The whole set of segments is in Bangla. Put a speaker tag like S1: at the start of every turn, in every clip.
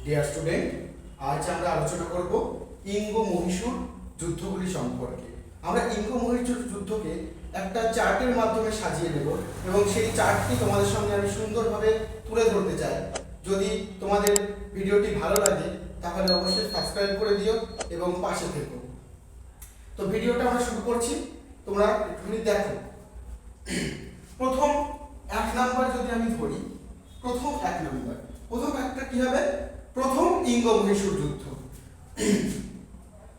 S1: ডিয়ার স্টুডেন্ট, আজ আমরা আলোচনা করব ইঙ্গ মহীশূর যুদ্ধগুলি সম্পর্কে। আমরা ইঙ্গ মহীশূর যুদ্ধকে একটা চার্টের মাধ্যমে সাজিয়ে নেব এবং সেই চার্টটি তোমাদের সামনে আমি সুন্দরভাবে তুলে ধরতে চাই। যদি তোমাদের ভিডিওটি ভালো লাগে তাহলে অবশ্যই সাবস্ক্রাইব করে দিও এবং পাশে থেকো। তো ভিডিওটা আমরা শুরু করছি, তোমরা একটুখানি দেখো। প্রথম এক নাম্বার যদি আমি ধরি, প্রথম একটা কি হবে? প্রথম ইঙ্গ মহীশূর যুদ্ধ।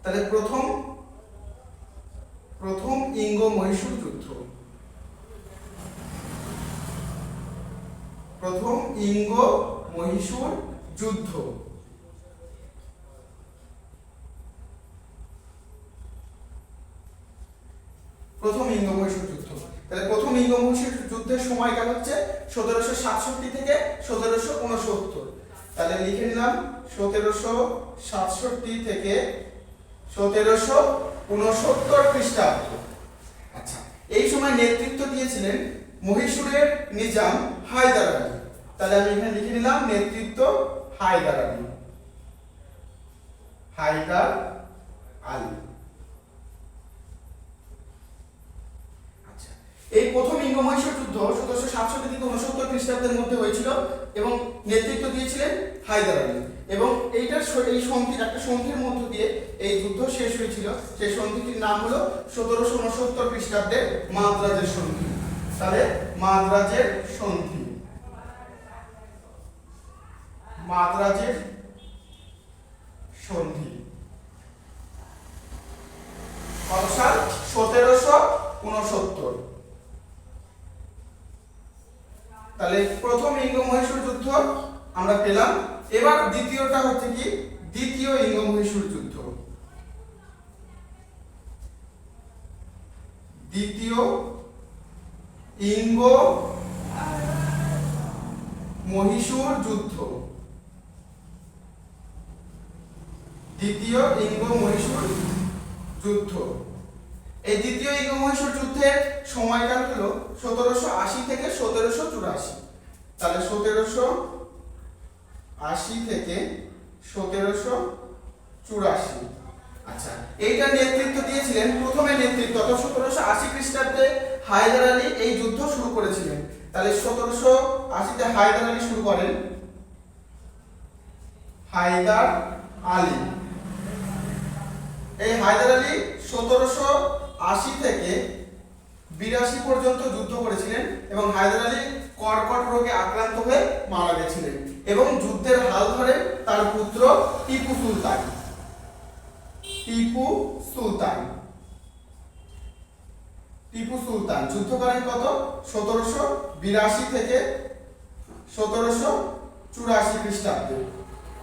S1: তাহলে প্রথম ইঙ্গ মহীশূর যুদ্ধ, প্রথম ইঙ্গ মহীশূর যুদ্ধ। প্রথম ইঙ্গ মহীশূর যুদ্ধ। তাহলে প্রথম ইঙ্গ মহীশূর যুদ্ধের সময়কাল হচ্ছে 1767 থেকে 1769। তাহলে লিখে নিলাম 1767 থেকে 1769 খ্রিস্টাব্দ। আচ্ছা, এই সময় নেতৃত্ব দিয়েছিলেন মহীশূরের নিজাম হায়দার আলী। তাহলে আমি এখানে লিখে নিলাম নেতৃত্ব হায়দার আলী। এই প্রথম ইঙ্গ মহীশূর যুদ্ধ 1767 থেকে 69 খ্রিস্টাব্দের মধ্যে হয়েছিল এবং নেতৃত্ব দিয়েছিলেন হায়দার আলী। এবং এই সন্ধির একটা সন্ধির মধ্য দিয়ে এই যুদ্ধ শেষ হয়েছিল। সেই সন্ধিটির নাম হলো 1769 খ্রিস্টাব্দের মাদ্রাজের সন্ধি। তাহলে মাদ্রাজের সন্ধি, মাদ্রাজের সন্ধি কত সাল? 1769। তাহলে প্রথম ইঙ্গ মহীশূর যুদ্ধ আমরা পেলাম। এবার দ্বিতীয়টা হচ্ছে কি? দ্বিতীয় ইঙ্গ মহীশূর যুদ্ধ। দ্বিতীয় ইঙ্গ মহীশূর যুদ্ধ, দ্বিতীয় ইঙ্গ মহীশূর যুদ্ধ। এই দ্বিতীয় ইঙ্গ মহীশূর যুদ্ধের সময়কাল হলো 1780 থেকে 1784। তাহলে 1780 থেকে 1784। আচ্ছা, এইটা নেতৃত্ব দিয়েছিলেন, প্রথমে নেতৃত্ব 1780 খ্রিস্টাব্দে হায়দার আলী এই যুদ্ধ শুরু করেছিলেন। তাহলে 1780 তে হায়দার আলী শুরু করেন। হায়দার আলী, এই হায়দার আলী 1780 থেকে 82 পর্যন্ত যুদ্ধ করেছিলেন এবং হায়দার আলী কর্কট রোগে আক্রান্ত হয়ে মারা গেছিলেন এবং যুদ্ধের হাল ধরেন তার পুত্র টিপু সুলতান। টিপু সুলতান যুদ্ধ করেন কত? 1782 থেকে 1784 খ্রিস্টাব্দে।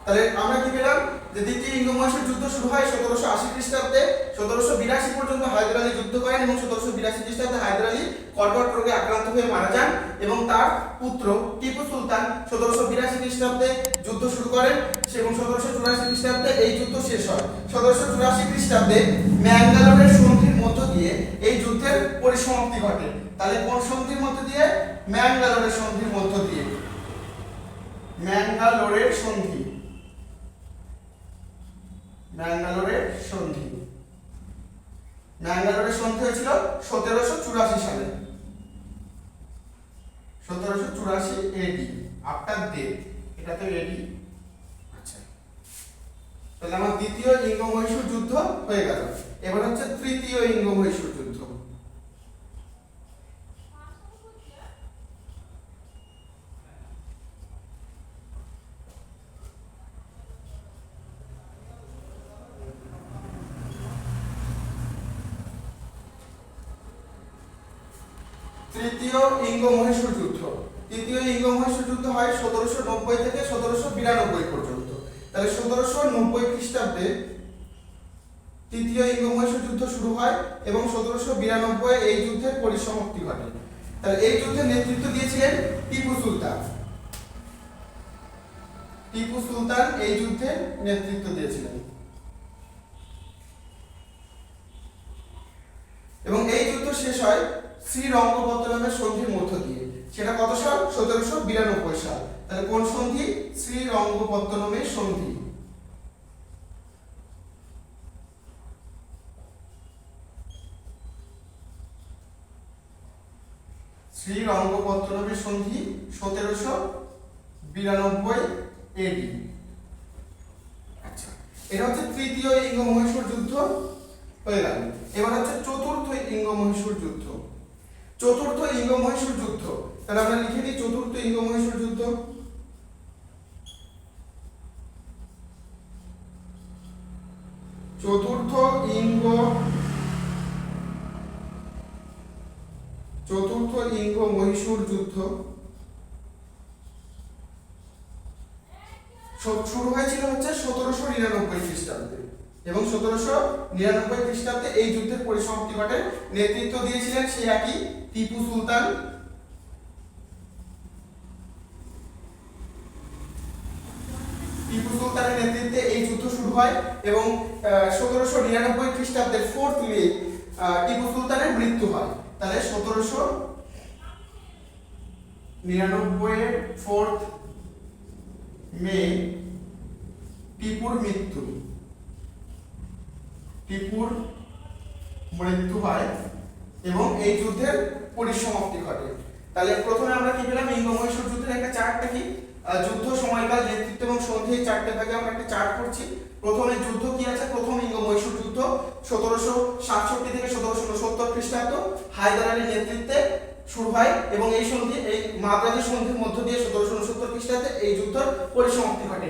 S1: তাহলে আমরা কি পেলাম? যে দ্বিতীয় ইঙ্গ মহীশূর যুদ্ধ শুরু হয় 1780 খ্রিস্টাব্দে, 1782 পর্যন্ত হায়দার আলী যুদ্ধ করেন এবং 1782 খ্রিস্টাব্দে হায়দার আলী কর্কট রোগে আক্রান্ত হয়ে মারা যান এবং তার পুত্র টিপু সুলতান 1782 খ্রিস্টাব্দে যুদ্ধ শুরু করেন এবং 1784 খ্রিস্টাব্দে এই যুদ্ধ শেষ হয়। 1784 খ্রিস্টাব্দে ম্যাঙ্গালোরের সন্ধির মধ্য দিয়ে এই যুদ্ধের পরিসমাপ্তি ঘটে। তাহলে কোন সন্ধির মধ্য দিয়ে? ম্যাঙ্গালোরের সন্ধির মধ্য দিয়ে। ম্যাঙ্গালোরের সন্ধি, ম্যাঙ্গালোরের সন্ধি। ম্যাঙ্গালোরের সন্ধি হয়েছিল 1784 সালে, 1784 এডি, আফটার ডেথ, এটা তো এডি। আচ্ছা, তাহলে আমার দ্বিতীয় ইঙ্গ মহীশূর যুদ্ধ হয়ে গেল। এবার হচ্ছে তৃতীয় ইঙ্গ মহীশূর যুদ্ধ। তৃতীয় ইঙ্গ মহীশূর যুদ্ধ। তৃতীয় ইঙ্গ মহীশূর যুদ্ধ হয় 1790 থেকে 1792 পর্যন্ত। তাহলে 1790 খ্রিস্টাব্দে তৃতীয় ইঙ্গ মহীশূর যুদ্ধ শুরু হয় এবং 1792 এই যুদ্ধের পরিসমাপ্তি ঘটে। তাহলে এই যুদ্ধে নেতৃত্ব দিয়েছিলেন টিপু সুলতান। টিপু সুলতান এই যুদ্ধে নেতৃত্ব দিয়েছিলেন এবং এই যুদ্ধ শেষ হয় শ্রীরঙ্গপত্তনমের সন্ধির মধ্য দিয়ে। সেটা কত সাল? 1792 সাল। তাহলে কোন সন্ধি? শ্রীরঙ্গপত্তনমের সন্ধি। শ্রীরঙ্গপত্তনমের সন্ধি 1792 এডি। আচ্ছা, এটা হচ্ছে তৃতীয় ইঙ্গ-মহীশূর যুদ্ধ হয়ে গেল। এবার হচ্ছে চতুর্থ ইঙ্গ-মহীশূর যুদ্ধ। চতুর্থ ইঙ্গ-মহীশূর যুদ্ধ, তাহলে আমরা লিখে দিই চতুর্থ ইঙ্গ-মহীশূর যুদ্ধ। চতুর্থ ইঙ্গ-মহীশূর যুদ্ধ শুরু হয়েছিল হচ্ছে 1799 খ্রিস্টাব্দে, এবং 1799 খ্রিস্টাব্দে এই যুদ্ধের পরিসমাপ্তি ঘটে। নেতৃত্ব দিয়েছিলেন সেই একই টিপু সুলতান। টিপু সুলতানের নেতৃত্বে এই যুদ্ধ শুরু হয় এবং 1799 খ্রিস্টাব্দের 4th মে টিপু সুলতানের মৃত্যু হয়। তাহলে 1799 এর 4th মে টিপুর মৃত্যু হয় এবং এই যুদ্ধের পরিসমাপ্তি ঘটে। তাহলে প্রথমে আমরা কি পেলাম? ইঙ্গ-মহীশূর যুদ্ধের একটা চার্ট দেখি। যুদ্ধ, সময়কাল, নেতৃত্ব এবং সন্ধি, এই চারটে ভাগে আমরা একটা চার্ট করছি। প্রথমে যুদ্ধ কি আছে? প্রথম ইঙ্গ-মহীশূর যুদ্ধ 1767 থেকে 1769 খ্রিস্টাব্দ হায়দার আলীর নেতৃত্বে শুরু হয় এবং এই সন্ধি, এই মাদ্রাজি সন্ধির মধ্য দিয়ে 1769 খ্রিস্টাব্দে এই যুদ্ধের পরিসমাপ্তি ঘটে।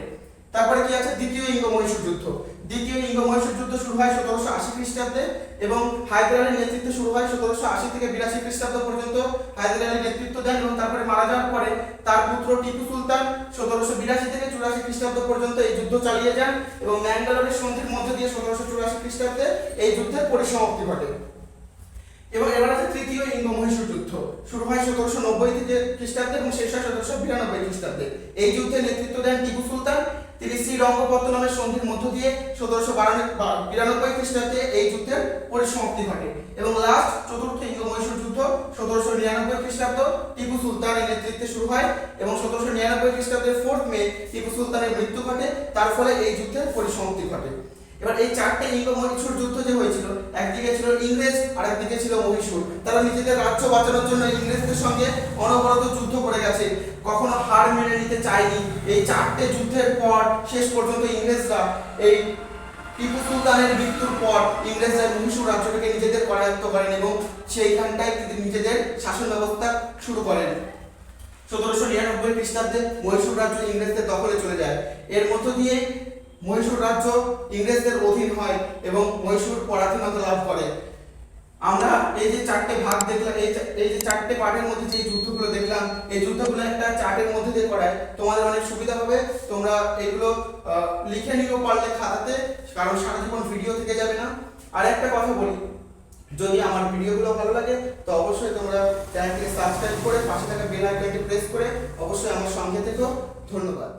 S1: তারপরে কি আছে? দ্বিতীয় ইঙ্গ-মহীশূর যুদ্ধ। দ্বিতীয় ইঙ্গ-মহীশূর যুদ্ধ শুরু হয় 1780 খ্রিস্টাব্দে এবং হায়দার আলীর নেতৃত্বে শুরু হয় 1780 থেকে 82 খ্রিস্টাব্দ পর্যন্ত হায়দার আলী নেতৃত্ব দেন এবং তারপরে মারা যাওয়ার পরে তার পুত্র টিপু সুলতান 1782 থেকে 84 খ্রিস্টাব্দ পর্যন্ত এই যুদ্ধ চালিয়ে যান এবং ম্যাঙ্গালোরের সন্ধির মধ্য দিয়ে 1784 খ্রিস্টাব্দে এই যুদ্ধের পরিসমাপ্তি ঘটে। এবং এবার আছে তৃতীয় ইঙ্গ-মহীশূর যুদ্ধ, শুরু হয় 1790 থেকে খ্রিস্টাব্দে এবং শেষ হয় 1792 খ্রিস্টাব্দে। এই যুদ্ধে নেতৃত্ব দেন টিপু সুলতান। তিনি শ্রীরঙ্গপত্তনমের সন্ধির মধ্য দিয়ে 1792 খ্রিস্টাব্দে এই যুদ্ধের পরিসমাপ্তি ঘটে এবং লাস্ট চতুর্থ ইঙ্গ-মহীশূর যুদ্ধ 1799 খ্রিস্টাব্দ টিপু সুলতানের নেতৃত্বে শুরু হয় এবং 1799 খ্রিস্টাব্দের 4th মে টিপু সুলতানের মৃত্যু ঘটে। তার ফলে এই যুদ্ধের পরিসমাপ্তি ঘটে। এবার এই চারটে ইঙ্গ-মহীশূর যুদ্ধ যে হয়েছিল, একদিকে ছিল ইংরেজ আর একদিকে ছিল মহীশূর। তারা নিজেদের রাজ্য বাঁচানোর জন্য ইংরেজদের সঙ্গে অনবরত যুদ্ধ করে গেছে, কখনো হার মেনে নিতে চায়নি। এই চারটে যুদ্ধের পর শেষ পর্যন্ত ইংরেজরা, এই টিপু সুলতানের মৃত্যুর পর ইংরেজরা মহীশূর রাজ্যটাকে নিজেদের করায়ত্ত করেন এবং সেইখানটায় নিজেদের শাসন ব্যবস্থা শুরু করেন। 1799 খ্রিস্টাব্দে মহীশূর রাজ্য ইংরেজদের দখলে চলে যায়। এর মধ্য দিয়ে মহীশূর রাজ্য ইংরেজদের অধীন হয় এবং মহীশূর পরাধীনতা লাভ করে। আমরা এই যে চারটে ভাগ দেখলাম, এই যে চারটে পার্টের মধ্যে যে যুদ্ধগুলো দেখলাম, এই যুদ্ধগুলো একটা চার্টের মধ্যে দিয়ে করায় তোমাদের অনেক সুবিধা হবে। তোমরা এগুলো লিখে নিও পারলে খাতাতে, কারণ সারা জীবন ভিডিও থেকে যাবে না। আর একটা কথা বলি, যদি আমার ভিডিওগুলো ভালো লাগে তো অবশ্যই তোমরা চ্যানেলটিকে সাবস্ক্রাইব করে পাশে থাকা বেল আইকনটি প্রেস করে অবশ্যই আমার সঙ্গে থেকো। ধন্যবাদ।